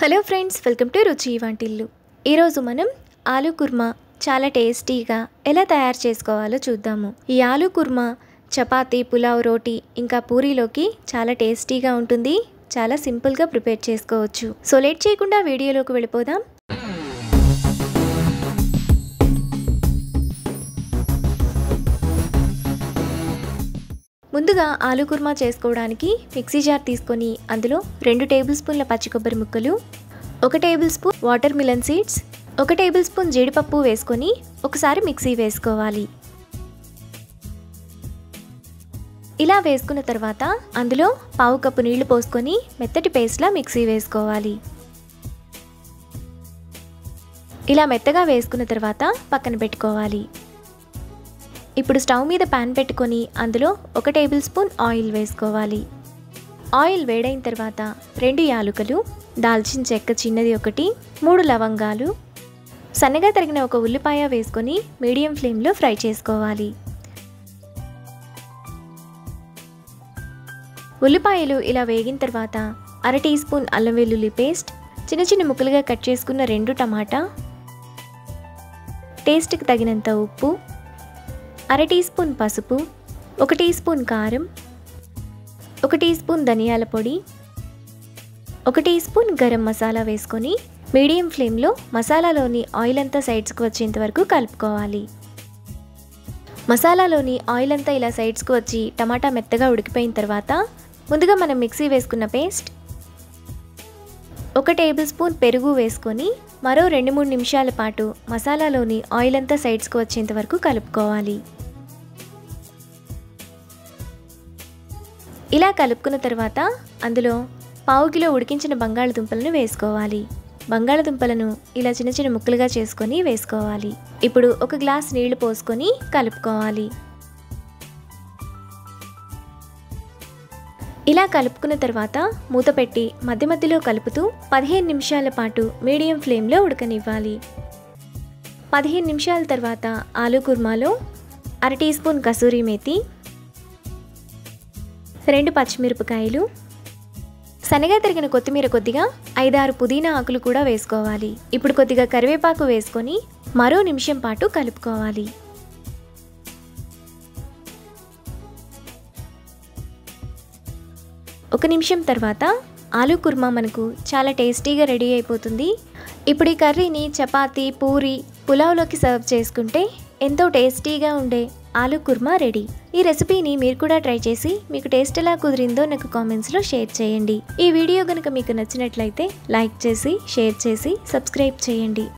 Hello friends, welcome to రుచి వంటిల్లు. ఈరోజు మనం ఆలూ కుర్మా చాలా టేస్టీగా ఎలా తయారు చేసుకోవాలో చూద్దాము. ఈ ఆలూ కుర్మా చపాతీ, పులావ్, రోటీ ఇంకా పూరీలోకి చాలా టేస్టీగా ఉంటుంది. చాలా సింపుల్గా ప్రిపేర్ చేసుకోవచ్చు. సో లేట్ చేయకుండా వీడియోలోకి వెళ్ళిపోదాం. ముందుగా ఆలూ కుర్మా చేసుకోవడానికి మిక్సీ జార్ తీసుకొని అందులో 2 టేబుల్ స్పూన్ల పచ్చి కొబ్బరి ముక్కలు, 1 table spoon water melon seeds, 1 table spoon జీడిపప్పు వేసుకొని ఒకసారి మిక్సీ వేసుకోవాలి. ఇలా వేసుకున్న తర్వాత అందులో పావు కప్పు నీళ్లు పోసుకొని మెత్తటి పేస్ట్లా మిక్సీ వేసుకోవాలి. ఇలా మెత్తగా వేసుకున్న తర్వాత పక్కన పెట్టుకోవాలి. ఇప్పుడు స్టవ్ మీద పాన్ పెట్టుకొని అందులో 1 టేబుల్ స్పూన్ ఆయిల్ వేసుకోవాలి. ఆయిల్ వేడైన తర్వాత 2 యాలకులు, దాల్చిన చెక్క చిన్నది 1, 3 లవంగాలు, సన్నగా తరిగిన 1 ఉల్లిపాయ వేసుకొని మీడియం ఫ్లేమ్లో ఫ్రై చేసుకోవాలి. ఉల్లిపాయలు ఇలా వేగిన తర్వాత 1/2 టీ స్పూన్ అల్లం వెల్లుల్లి పేస్ట్, చిన్న చిన్న ముక్కలుగా కట్ చేసుకున్న 2 టమాటా, టేస్ట్కి తగినంత ఉప్పు, 1/2 టీ స్పూన్ పసుపు, 1 టీ స్పూన్ కారం, 1 టీ స్పూన్ ధనియాల పొడి, 1 టీ స్పూన్ గరం మసాలా వేసుకొని మీడియం ఫ్లేమ్లో మసాలాలోని ఆయిల్ అంతా సైడ్స్కి వచ్చేంత వరకు కలుపుకోవాలి. మసాలాలోని ఆయిల్ అంతా ఇలా సైడ్స్కి వచ్చి టమాటా మెత్తగా ఉడికిపోయిన తర్వాత ముందుగా మనం మిక్సీ వేసుకున్న పేస్ట్, 1 టేబుల్ స్పూన్ పెరుగు వేసుకొని మరో 2-3 నిమిషాల పాటు మసాలాలోని ఆయిల్ అంతా సైడ్స్కి వచ్చేంత వరకు కలుపుకోవాలి. ఇలా కలుపుకున్న తర్వాత అందులో పావు కిలో ఉడికించిన బంగాళదుంపలను వేసుకోవాలి. బంగాళదుంపలను ఇలా చిన్న చిన్న ముక్కలుగా చేసుకొని వేసుకోవాలి. ఇప్పుడు 1 గ్లాస్ నీళ్లు పోసుకొని కలుపుకోవాలి. ఇలా కలుపుకున్న తర్వాత మూత పెట్టి మధ్య మధ్యలో కలుపుతూ 15 నిమిషాల పాటు మీడియం ఫ్లేమ్లో ఉడకనివ్వాలి. 15 నిమిషాల తర్వాత ఆలూ కుర్మాలో 1/2 టీ స్పూన్ కసూరి మేతి, 2 పచ్చిమిరపకాయలు, సన్నగా తరిగిన కొత్తిమీర కొద్దిగా, 5-6 పుదీనా ఆకులు కూడా వేసుకోవాలి. ఇప్పుడు కొద్దిగా కరివేపాకు వేసుకొని మరో నిమిషం పాటు కలుపుకోవాలి. ఒక నిమిషం తర్వాత ఆలూ కుర్మా మనకు చాలా టేస్టీగా రెడీ అయిపోతుంది. ఇప్పుడు ఈ కర్రీని చపాతీ, పూరి, పులావ్లోకి సర్వ్ చేసుకుంటే ఎంతో టేస్టీగా ఉండే ఆలూ కుర్మా రెడీ. ఈ రెసిపీని మీరు కూడా ట్రై చేసి మీకు టేస్ట్ ఎలా కుదిరిందో నాకు కామెంట్స్లో షేర్ చేయండి. ఈ వీడియో కనుక మీకు నచ్చినట్లయితే లైక్ చేసి, షేర్ చేసి, సబ్స్క్రైబ్ చేయండి.